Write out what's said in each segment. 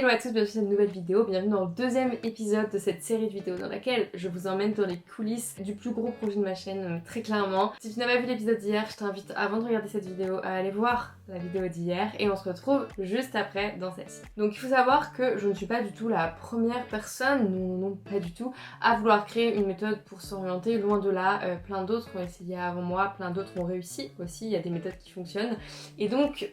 Hello à tous, bienvenue sur cette nouvelle vidéo, bienvenue dans le deuxième épisode de cette série de vidéos dans laquelle je vous emmène dans les coulisses du plus gros projet de ma chaîne, très clairement. Si tu n'as pas vu l'épisode d'hier, je t'invite avant de regarder cette vidéo à aller voir la vidéo d'hier et on se retrouve juste après dans celle-ci. Donc il faut savoir que je ne suis pas du tout la première personne, non pas du tout, à vouloir créer une méthode pour s'orienter, loin de là, plein d'autres ont essayé avant moi, plein d'autres ont réussi aussi, il y a des méthodes qui fonctionnent. Et donc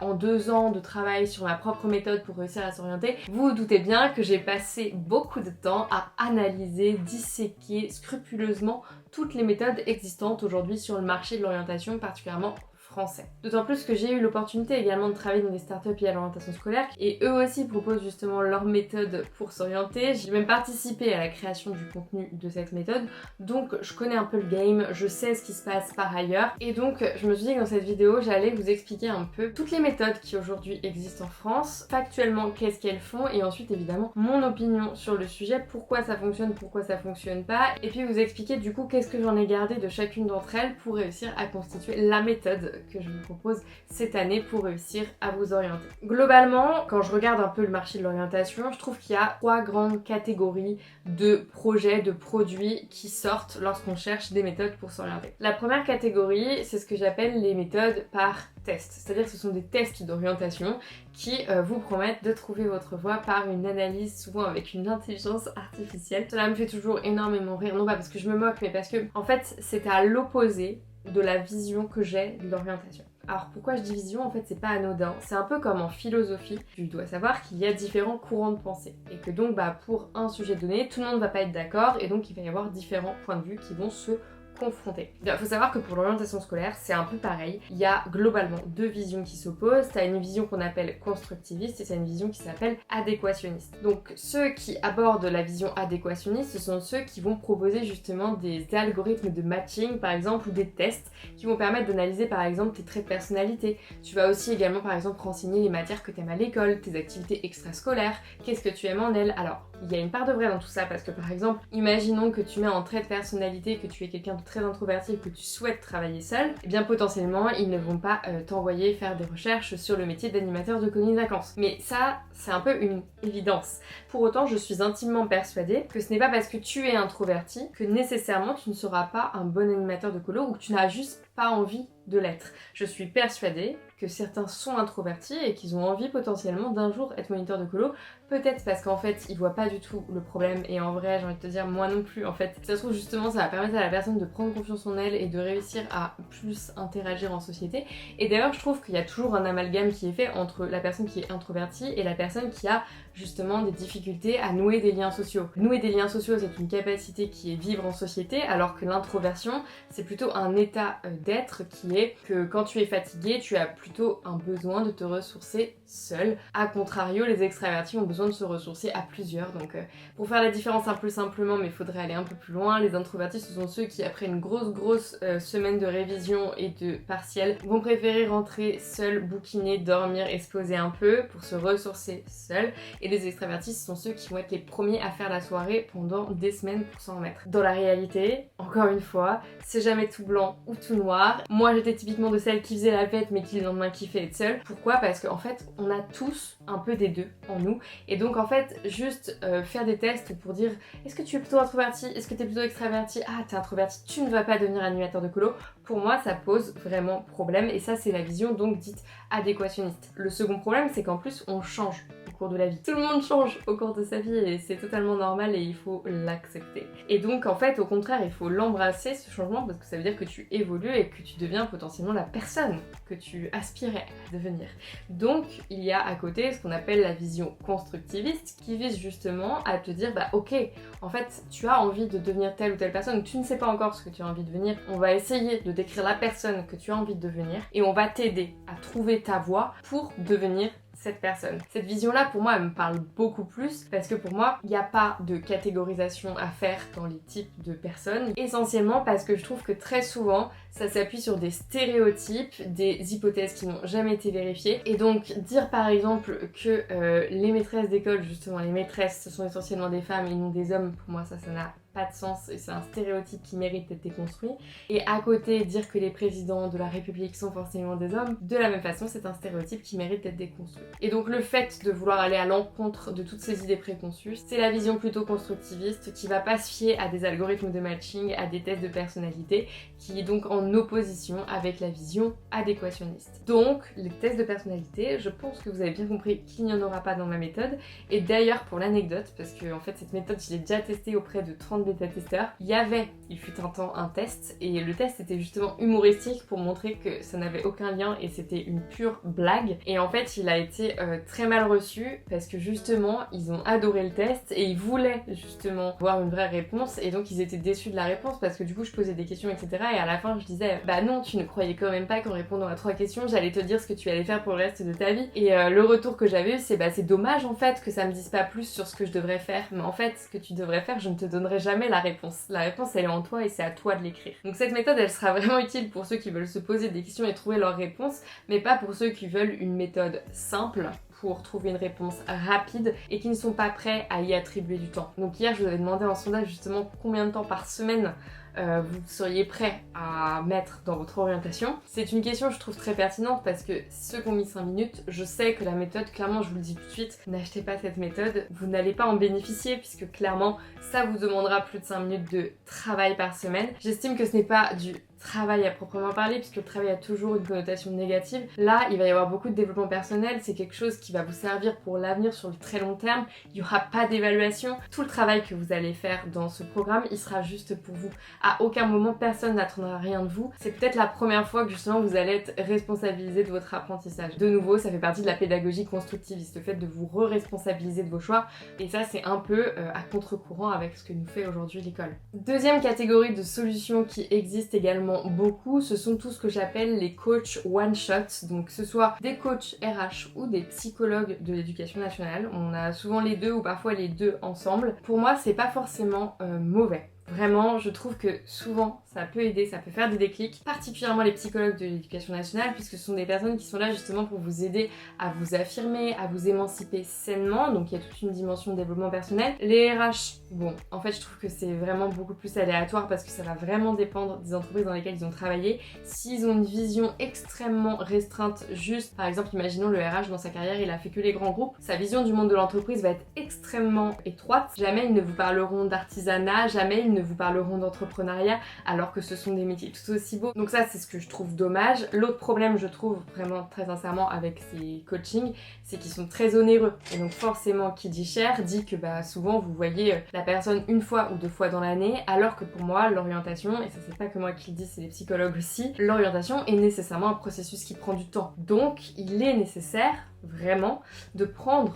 en 2 ans de travail sur ma propre méthode pour réussir à s'orienter, vous vous doutez bien que j'ai passé beaucoup de temps à analyser, disséquer scrupuleusement toutes les méthodes existantes aujourd'hui sur le marché de l'orientation, particulièrement français. D'autant plus que j'ai eu l'opportunité également de travailler dans des startups liées à l'orientation scolaire et eux aussi proposent justement leur méthode pour s'orienter. J'ai même participé à la création du contenu de cette méthode, donc je connais un peu le game, je sais ce qui se passe par ailleurs et donc je me suis dit que dans cette vidéo j'allais vous expliquer un peu toutes les méthodes qui aujourd'hui existent en France, factuellement qu'est-ce qu'elles font et ensuite évidemment mon opinion sur le sujet, pourquoi ça fonctionne pas et puis vous expliquer du coup qu'est-ce que j'en ai gardé de chacune d'entre elles pour réussir à constituer la méthode que je vous propose cette année pour réussir à vous orienter. Globalement, quand je regarde un peu le marché de l'orientation, je trouve qu'il y a 3 grandes catégories de projets, de produits qui sortent lorsqu'on cherche des méthodes pour s'orienter. La première catégorie, c'est ce que j'appelle les méthodes par test, c'est-à-dire que ce sont des tests d'orientation qui vous promettent de trouver votre voie par une analyse, souvent avec une intelligence artificielle. Cela me fait toujours énormément rire, non pas parce que je me moque, mais parce que en fait c'est à l'opposé de la vision que j'ai de l'orientation. Alors pourquoi je dis vision? En fait c'est pas anodin, c'est un peu comme en philosophie. Tu dois savoir qu'il y a différents courants de pensée et que donc pour un sujet donné, tout le monde va pas être d'accord et donc il va y avoir différents points de vue qui vont se confronter. Il faut savoir que pour l'orientation scolaire, c'est un peu pareil. Il y a globalement 2 visions qui s'opposent. T'as une vision qu'on appelle constructiviste et c'est une vision qui s'appelle adéquationniste. Donc ceux qui abordent la vision adéquationniste, ce sont ceux qui vont proposer justement des algorithmes de matching par exemple ou des tests qui vont permettre d'analyser par exemple tes traits de personnalité. Tu vas aussi également par exemple renseigner les matières que tu aimes à l'école, tes activités extrascolaires, qu'est-ce que tu aimes en elles. Alors il y a une part de vrai dans tout ça parce que par exemple, imaginons que tu mets en trait de personnalité que tu es quelqu'un de très introverti et que tu souhaites travailler seul, et bien potentiellement ils ne vont pas t'envoyer faire des recherches sur le métier d'animateur de colonies de vacances. Mais ça, c'est un peu une évidence. Pour autant, je suis intimement persuadée que ce n'est pas parce que tu es introverti que nécessairement tu ne seras pas un bon animateur de colo ou que tu n'as juste pas envie de l'être. Je suis persuadée que certains sont introvertis et qu'ils ont envie potentiellement d'un jour être moniteur de colo, peut-être parce qu'en fait ils voient pas du tout le problème et en vrai j'ai envie de te dire moi non plus en fait. Ça se trouve justement ça va permettre à la personne de prendre confiance en elle et de réussir à plus interagir en société et d'ailleurs je trouve qu'il y a toujours un amalgame qui est fait entre la personne qui est introvertie et la personne qui a justement des difficultés à nouer des liens sociaux. Nouer des liens sociaux c'est une capacité qui est vivre en société alors que l'introversion c'est plutôt un état d'être qui est que quand tu es fatigué tu as plutôt un besoin de te ressourcer seul. A contrario les extravertis ont besoin de se ressourcer à plusieurs donc pour faire la différence un peu simplement mais il faudrait aller un peu plus loin, les introvertis ce sont ceux qui après une grosse semaine de révision et de partiel vont préférer rentrer seuls, bouquiner, dormir et se poser un peu pour se ressourcer seuls et les extravertis ce sont ceux qui vont être les premiers à faire la soirée pendant des semaines pour s'en remettre. Dans la réalité, encore une fois, c'est jamais tout blanc ou tout noir. Moi j'étais typiquement de celles qui faisaient la fête mais qui le lendemain kiffaient être seule. Pourquoi? Parce qu'en fait on a tous un peu des deux en nous et donc en fait juste faire des tests pour dire est-ce que tu es plutôt introverti, est-ce que tu es plutôt extraverti, ah t'es introverti, tu ne vas pas devenir animateur de colo, pour moi ça pose vraiment problème et ça c'est la vision donc dite adéquationniste. Le second problème c'est qu'en plus on change au cours de la vie. Tout le monde change au cours de sa vie et c'est totalement normal et il faut l'accepter. Et donc en fait au contraire il faut l'embrasser ce changement parce que ça veut dire que tu évolues et que tu deviens potentiellement la personne que tu aspirais à devenir. Donc il y a à côté ce qu'on appelle la vision constructiviste qui vise justement à te dire ok en fait tu as envie de devenir telle ou telle personne, tu ne sais pas encore ce que tu as envie de devenir, on va essayer de décrire la personne que tu as envie de devenir et on va t'aider à trouver ta voie pour devenir cette personne. Cette vision-là, pour moi, elle me parle beaucoup plus parce que pour moi, il n'y a pas de catégorisation à faire dans les types de personnes. Essentiellement parce que je trouve que très souvent, ça s'appuie sur des stéréotypes, des hypothèses qui n'ont jamais été vérifiées. Et donc, dire par exemple que les maîtresses d'école, justement, les maîtresses, ce sont essentiellement des femmes et non des hommes, pour moi, ça n'a pas de sens et c'est un stéréotype qui mérite d'être déconstruit. Et à côté, dire que les présidents de la République sont forcément des hommes, de la même façon, c'est un stéréotype qui mérite d'être déconstruit. Et donc le fait de vouloir aller à l'encontre de toutes ces idées préconçues, c'est la vision plutôt constructiviste qui va pas se fier à des algorithmes de matching, à des tests de personnalité, qui est donc en opposition avec la vision adéquationniste. Donc les tests de personnalité, je pense que vous avez bien compris qu'il n'y en aura pas dans ma méthode. Et d'ailleurs pour l'anecdote, parce que en fait cette méthode je l'ai déjà testée auprès de 30 bêta-testeurs, il fut un temps un test et le test était justement humoristique pour montrer que ça n'avait aucun lien et c'était une pure blague. Et en fait il a été très mal reçu parce que justement ils ont adoré le test et ils voulaient justement voir une vraie réponse et donc ils étaient déçus de la réponse parce que du coup je posais des questions etc et à la fin je disais bah non tu ne croyais quand même pas qu'en répondant à 3 questions j'allais te dire ce que tu allais faire pour le reste de ta vie. Et le retour que j'avais eu c'est bah c'est dommage en fait que ça me dise pas plus sur ce que je devrais faire, mais en fait ce que tu devrais faire je ne te donnerai jamais la réponse. La réponse elle est en toi et c'est à toi de l'écrire. Donc cette méthode elle sera vraiment utile pour ceux qui veulent se poser des questions et trouver leur réponse, mais pas pour ceux qui veulent une méthode simple pour trouver une réponse rapide et qui ne sont pas prêts à y attribuer du temps. Donc hier je vous avais demandé en sondage justement combien de temps par semaine vous seriez prêt à mettre dans votre orientation. C'est une question je trouve très pertinente parce que ceux qui ont mis 5 minutes, je sais que la méthode, clairement je vous le dis tout de suite, n'achetez pas cette méthode, vous n'allez pas en bénéficier puisque clairement ça vous demandera plus de 5 minutes de travail par semaine. J'estime que ce n'est pas du travail à proprement parler puisque le travail a toujours une connotation négative. Là il va y avoir beaucoup de développement personnel, c'est quelque chose qui va vous servir pour l'avenir sur le très long terme, il n'y aura pas d'évaluation, tout le travail que vous allez faire dans ce programme il sera juste pour vous. À aucun moment personne n'attendra rien de vous, c'est peut-être la première fois que justement vous allez être responsabilisé de votre apprentissage. De nouveau ça fait partie de la pédagogie constructiviste, le fait de vous re-responsabiliser de vos choix et ça c'est un peu à contre-courant avec ce que nous fait aujourd'hui l'école. Deuxième catégorie de solutions qui existent également beaucoup, ce sont tout ce que j'appelle les coachs one-shot, donc que ce soit des coachs RH ou des psychologues de l'éducation nationale. On a souvent les deux ou parfois les deux ensemble. Pour moi c'est pas forcément mauvais. Vraiment, je trouve que souvent ça peut aider, ça peut faire des déclics, particulièrement les psychologues de l'éducation nationale, puisque ce sont des personnes qui sont là justement pour vous aider à vous affirmer, à vous émanciper sainement, donc il y a toute une dimension de développement personnel. Les RH, bon, en fait je trouve que c'est vraiment beaucoup plus aléatoire parce que ça va vraiment dépendre des entreprises dans lesquelles ils ont travaillé. S'ils ont une vision extrêmement restreinte, juste, par exemple, imaginons le RH dans sa carrière, il a fait que les grands groupes, sa vision du monde de l'entreprise va être extrêmement étroite, jamais ils ne vous parleront d'artisanat, jamais ils ne vous parleront d'entrepreneuriat, alors que ce sont des métiers tout aussi beaux. Donc ça c'est ce que je trouve dommage. L'autre problème je trouve vraiment très sincèrement avec ces coachings, c'est qu'ils sont très onéreux. Et donc forcément qui dit cher dit que bah souvent vous voyez la personne une fois ou 2 fois dans l'année, alors que pour moi l'orientation, et ça c'est pas que moi qui le dis, c'est les psychologues aussi, l'orientation est nécessairement un processus qui prend du temps. Donc il est nécessaire vraiment de prendre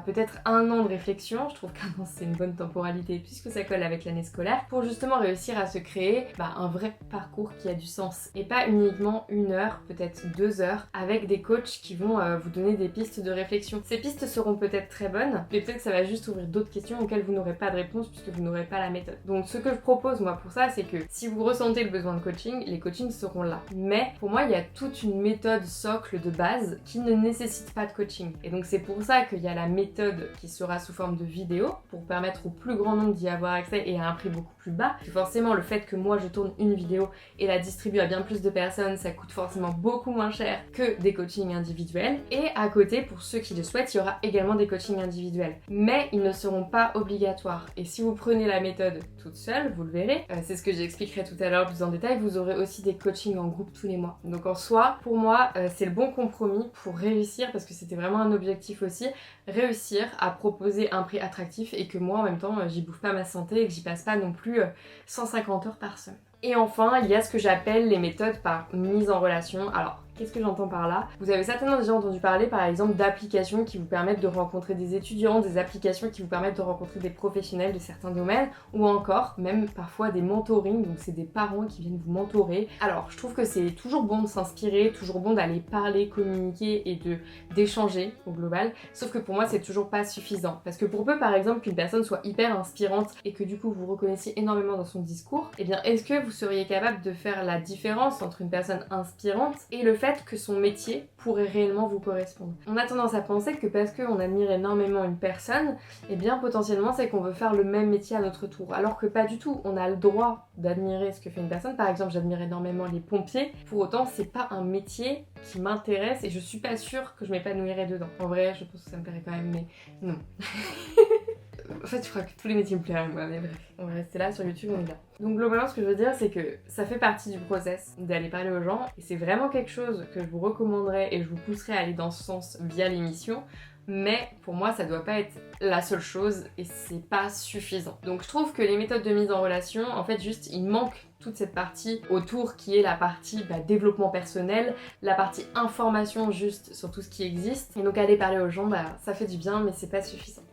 peut-être 1 an de réflexion, je trouve qu'1 an c'est une bonne temporalité puisque ça colle avec l'année scolaire, pour justement réussir à se créer un vrai parcours qui a du sens et pas uniquement 1 heure, peut-être 2 heures avec des coachs qui vont vous donner des pistes de réflexion. Ces pistes seront peut-être très bonnes, mais peut-être que ça va juste ouvrir d'autres questions auxquelles vous n'aurez pas de réponse puisque vous n'aurez pas la méthode. Donc ce que je propose moi pour ça, c'est que si vous ressentez le besoin de coaching, les coachings seront là. Mais pour moi il y a toute une méthode socle de base qui ne nécessite pas de coaching. Et donc c'est pour ça qu'il y a la méthode qui sera sous forme de vidéo pour permettre au plus grand nombre d'y avoir accès et à un prix beaucoup plus bas. Et forcément le fait que moi je tourne une vidéo et la distribue à bien plus de personnes, ça coûte forcément beaucoup moins cher que des coachings individuels. Et à côté, pour ceux qui le souhaitent, il y aura également des coachings individuels. Mais ils ne seront pas obligatoires. Et si vous prenez la méthode toute seule, vous le verrez, c'est ce que j'expliquerai tout à l'heure plus en détail, vous aurez aussi des coachings en groupe tous les mois. Donc en soi, pour moi, c'est le bon compromis pour réussir, parce que c'était vraiment un objectif aussi, réussir à proposer un prix attractif et que moi en même temps j'y bouffe pas ma santé et que j'y passe pas non plus 150 heures par semaine. Et enfin, il y a ce que j'appelle les méthodes par mise en relation. Alors, qu'est-ce que j'entends par là? Vous avez certainement déjà entendu parler par exemple d'applications qui vous permettent de rencontrer des étudiants, des applications qui vous permettent de rencontrer des professionnels de certains domaines, ou encore même parfois des mentorings, donc c'est des parents qui viennent vous mentorer. Alors je trouve que c'est toujours bon de s'inspirer, toujours bon d'aller parler, communiquer et d'échanger au global, sauf que pour moi c'est toujours pas suffisant, parce que pour peu par exemple qu'une personne soit hyper inspirante et que du coup vous reconnaissiez énormément dans son discours, eh bien est-ce que vous seriez capable de faire la différence entre une personne inspirante et le fait peut-être que son métier pourrait réellement vous correspondre. On a tendance à penser que parce qu'on admire énormément une personne, eh bien potentiellement c'est qu'on veut faire le même métier à notre tour. Alors que pas du tout, on a le droit d'admirer ce que fait une personne. Par exemple, j'admire énormément les pompiers, pour autant c'est pas un métier qui m'intéresse et je suis pas sûre que je m'épanouirais dedans. En vrai, je pense que ça me plairait quand même, mais non. En fait, je crois que tous les métiers me plairaient, moi, mais bref, on va rester là sur YouTube, on est là. Donc globalement, ce que je veux dire, c'est que ça fait partie du process d'aller parler aux gens, et c'est vraiment quelque chose que je vous recommanderais et je vous pousserais à aller dans ce sens via l'émission, mais pour moi, ça doit pas être la seule chose et c'est pas suffisant. Donc je trouve que les méthodes de mise en relation, en fait, juste, il manque toute cette partie autour qui est la partie développement personnel, la partie information juste sur tout ce qui existe. Et donc aller parler aux gens, ça fait du bien, mais c'est pas suffisant.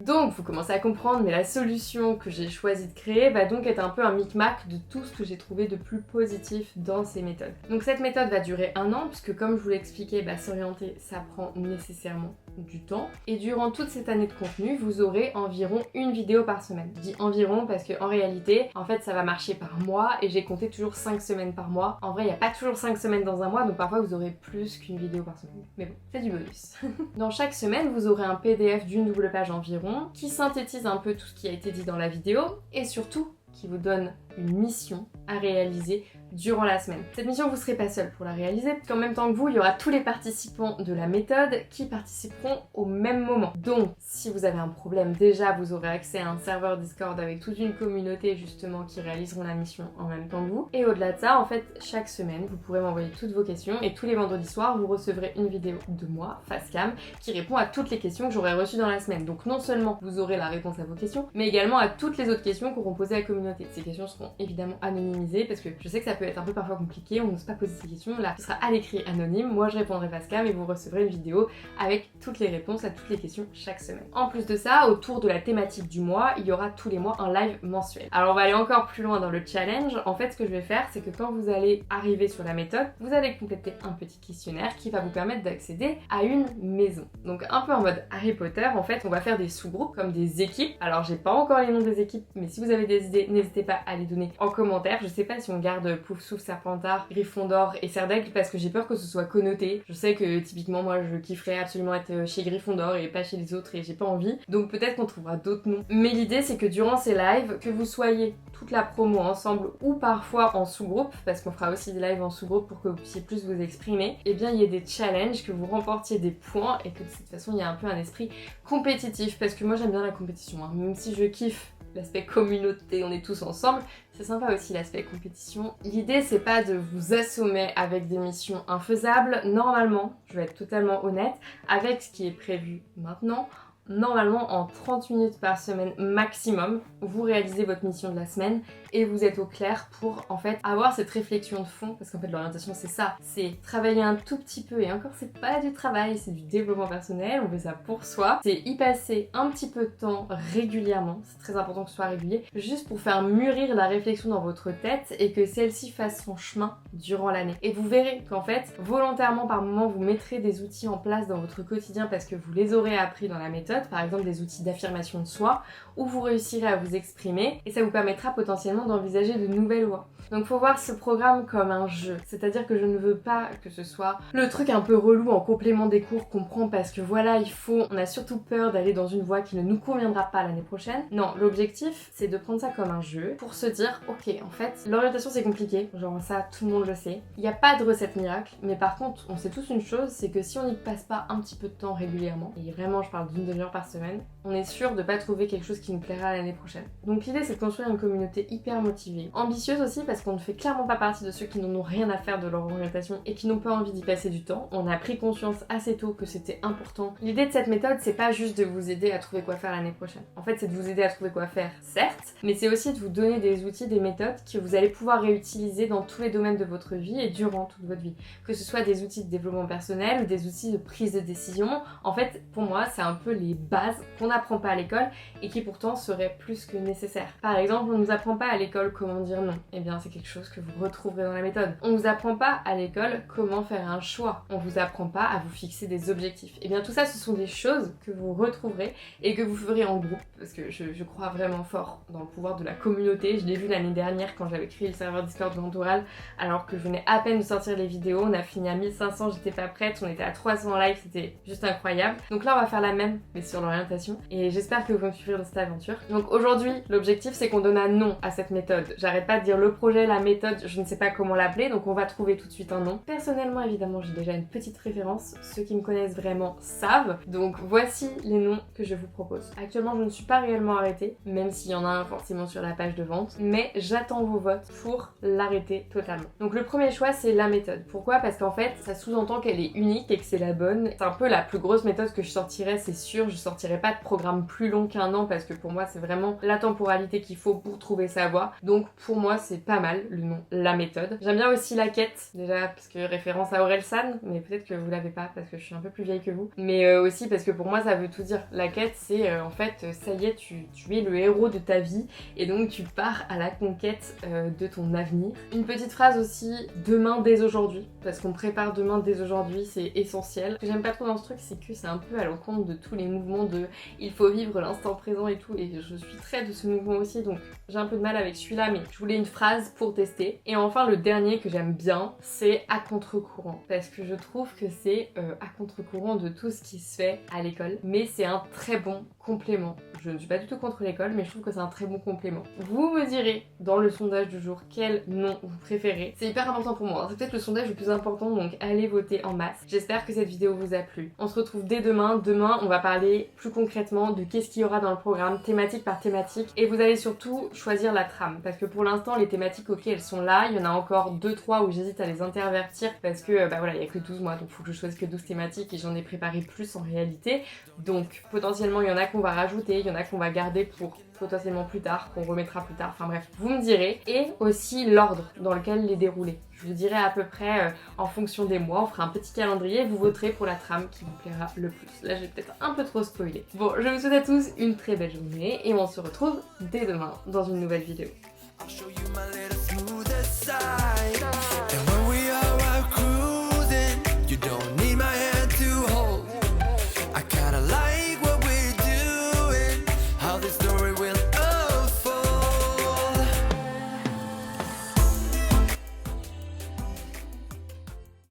Donc vous commencez à comprendre, mais la solution que j'ai choisi de créer va donc être un peu un micmac de tout ce que j'ai trouvé de plus positif dans ces méthodes. Donc cette méthode va durer 1 an, puisque comme je vous l'ai expliqué, s'orienter ça prend nécessairement du temps. Et durant toute cette année de contenu, vous aurez environ une vidéo par semaine. Je dis environ parce qu'en réalité, en fait ça va marcher par mois et j'ai compté toujours 5 semaines par mois. En vrai, il n'y a pas toujours 5 semaines dans un mois, donc parfois vous aurez plus qu'une vidéo par semaine. Mais bon, c'est du bonus. Dans chaque semaine, vous aurez un PDF d'une double page environ qui synthétise un peu tout ce qui a été dit dans la vidéo et surtout qui vous donne une mission à réaliser durant la semaine. Cette mission, vous ne serez pas seul pour la réaliser, parce qu'en même temps que vous, il y aura tous les participants de la méthode qui participeront au même moment. Donc, si vous avez un problème, déjà, vous aurez accès à un serveur Discord avec toute une communauté, justement, qui réaliseront la mission en même temps que vous. Et au-delà de ça, en fait, chaque semaine, vous pourrez m'envoyer toutes vos questions, et tous les vendredis soirs, vous recevrez une vidéo de moi, Facecam, qui répond à toutes les questions que j'aurai reçues dans la semaine. Donc, non seulement vous aurez la réponse à vos questions, mais également à toutes les autres questions qu'auront posées la communauté. Ces questions seront évidemment anonymisées, parce que je sais que ça peut être un peu parfois compliqué, on n'ose pas poser ces questions. Là, ce sera à l'écrit anonyme, moi je répondrai Facecam et vous recevrez une vidéo avec toutes les réponses à toutes les questions chaque semaine. En plus de ça, autour de la thématique du mois, il y aura tous les mois un live mensuel. Alors on va aller encore plus loin dans le challenge. En fait, ce que je vais faire, c'est que quand vous allez arriver sur la méthode, vous allez compléter un petit questionnaire qui va vous permettre d'accéder à une maison. Donc un peu en mode Harry Potter, en fait, on va faire des sous-groupes comme des équipes. Alors j'ai pas encore les noms des équipes, mais si vous avez des idées, n'hésitez pas à les donner en commentaire. Je sais pas si on garde Poufsouffle, Serpentard, Gryffondor et Serdaigle parce que j'ai peur que ce soit connoté. Je sais que typiquement moi je kifferais absolument être chez Gryffondor et pas chez les autres et j'ai pas envie. Donc peut-être qu'on trouvera d'autres noms. Mais l'idée c'est que durant ces lives, que vous soyez toute la promo ensemble ou parfois en sous-groupe, parce qu'on fera aussi des lives en sous-groupe pour que vous puissiez plus vous exprimer, et bien il y ait des challenges, que vous remportiez des points et que de cette façon il y a un peu un esprit compétitif parce que moi j'aime bien la compétition, hein. Même si je kiffe l'aspect communauté, on est tous ensemble, c'est sympa aussi l'aspect compétition. L'idée c'est pas de vous assommer avec des missions infaisables. Normalement, je vais être totalement honnête, avec ce qui est prévu maintenant, normalement en 30 minutes par semaine maximum, vous réalisez votre mission de la semaine et vous êtes au clair pour en fait avoir cette réflexion de fond, parce qu'en fait l'orientation c'est ça, c'est travailler un tout petit peu, et encore c'est pas du travail, c'est du développement personnel, on fait ça pour soi, c'est y passer un petit peu de temps régulièrement, c'est très important que ce soit régulier, juste pour faire mûrir la réflexion dans votre tête et que celle-ci fasse son chemin durant l'année. Et vous verrez qu'en fait, volontairement par moment vous mettrez des outils en place dans votre quotidien parce que vous les aurez appris dans la méthode, par exemple des outils d'affirmation de soi, où vous réussirez à vous exprimer et ça vous permettra potentiellement d'envisager de nouvelles voies. Donc faut voir ce programme comme un jeu, c'est-à-dire que je ne veux pas que ce soit le truc un peu relou en complément des cours qu'on prend parce que voilà, on a surtout peur d'aller dans une voie qui ne nous conviendra pas l'année prochaine. Non, l'objectif c'est de prendre ça comme un jeu pour se dire ok, en fait l'orientation c'est compliqué, genre ça tout le monde le sait, il n'y a pas de recette miracle, mais par contre on sait tous une chose, c'est que si on n'y passe pas un petit peu de temps régulièrement, et vraiment je parle d'une demi-heure par semaine, on est sûr de pas trouver quelque chose qui nous plaira l'année prochaine. Donc l'idée c'est de construire une communauté hyper motivée, ambitieuse aussi parce qu'on ne fait clairement pas partie de ceux qui n'en ont rien à faire de leur orientation et qui n'ont pas envie d'y passer du temps. On a pris conscience assez tôt que c'était important. L'idée de cette méthode c'est pas juste de vous aider à trouver quoi faire l'année prochaine. En fait c'est de vous aider à trouver quoi faire, certes, mais c'est aussi de vous donner des outils, des méthodes que vous allez pouvoir réutiliser dans tous les domaines de votre vie et durant toute votre vie. Que ce soit des outils de développement personnel ou des outils de prise de décision, en fait pour moi c'est un peu les bases qu'on n'apprend pas à l'école et qui pourtant seraient plus que nécessaires. Par exemple, on ne nous apprend pas à l'école comment dire non. Eh bien c'est quelque chose que vous retrouverez dans la méthode. On vous apprend pas à l'école comment faire un choix. On vous apprend pas à vous fixer des objectifs. Et bien tout ça, ce sont des choses que vous retrouverez et que vous ferez en groupe, parce que je crois vraiment fort dans le pouvoir de la communauté. Je l'ai vu l'année dernière quand j'avais créé le serveur Discord de Mentoral, alors que je venais à peine de sortir les vidéos. On a fini à 1500, j'étais pas prête, on était à 300 likes, c'était juste incroyable. Donc là on va faire la même, mais sur l'orientation, et j'espère que vous me suivrez dans cette aventure. Donc aujourd'hui, l'objectif c'est qu'on donne un nom à cette méthode. J'arrête pas de dire le projet, la méthode, je ne sais pas comment l'appeler, donc on va trouver tout de suite un nom. Personnellement évidemment j'ai déjà une petite référence, ceux qui me connaissent vraiment savent, donc voici les noms que je vous propose. Actuellement je ne suis pas réellement arrêtée, même s'il y en a un forcément sur la page de vente, mais j'attends vos votes pour l'arrêter totalement. Donc le premier choix c'est la méthode. Pourquoi? Parce qu'en fait ça sous-entend qu'elle est unique et que c'est la bonne. C'est un peu la plus grosse méthode que je sortirais, c'est sûr. Je sortirai pas de programme plus long qu'un an parce que pour moi c'est vraiment la temporalité qu'il faut pour trouver sa voie. Donc pour moi c'est pas mal le nom la méthode. J'aime bien aussi la quête, déjà parce que référence à Orelsan, mais peut-être que vous l'avez pas parce que je suis un peu plus vieille que vous. Mais aussi parce que pour moi ça veut tout dire. La quête c'est en fait ça y est, tu es le héros de ta vie et donc tu pars à la conquête de ton avenir. Une petite phrase aussi, demain dès aujourd'hui, parce qu'on prépare demain dès aujourd'hui, c'est essentiel. Ce que j'aime pas trop dans ce truc c'est que c'est un peu à l'encontre de tous les mouvements de il faut vivre l'instant présent et tout, et je suis très de ce mouvement aussi, donc j'ai un peu de mal avec celui-là, mais je voulais une phrase pour tester. Et enfin le dernier que j'aime bien, c'est à contre-courant, parce que je trouve que c'est à contre-courant de tout ce qui se fait à l'école, mais c'est un très bon complément. Je ne suis pas du tout contre l'école, mais je trouve que c'est un très bon complément. Vous me direz dans le sondage du jour quel nom vous préférez. C'est hyper important pour moi, c'est peut-être le sondage le plus important, donc allez voter en masse. J'espère que cette vidéo vous a plu. On se retrouve dès demain. Demain, on va parler plus concrètement de qu'est-ce qu'il y aura dans le programme, thématique par thématique, et vous allez surtout choisir la trame, parce que pour l'instant, les thématiques, ok, elles sont là. Il y en a encore 2-3 où j'hésite à les intervertir, parce que, bah voilà, il y a que 12 mois, donc il faut que je choisisse que 12 thématiques, et j'en ai préparé plus en réalité. Donc, potentiellement, il y en a qu'on va rajouter, il y en a qu'on va garder pour potentiellement plus tard, qu'on remettra plus tard, enfin bref, vous me direz. Et aussi l'ordre dans lequel les dérouler. Je vous dirai à peu près en fonction des mois, on fera un petit calendrier et vous voterez pour la trame qui vous plaira le plus. Là j'ai peut-être un peu trop spoilé. Bon, je vous souhaite à tous une très belle journée et on se retrouve dès demain dans une nouvelle vidéo.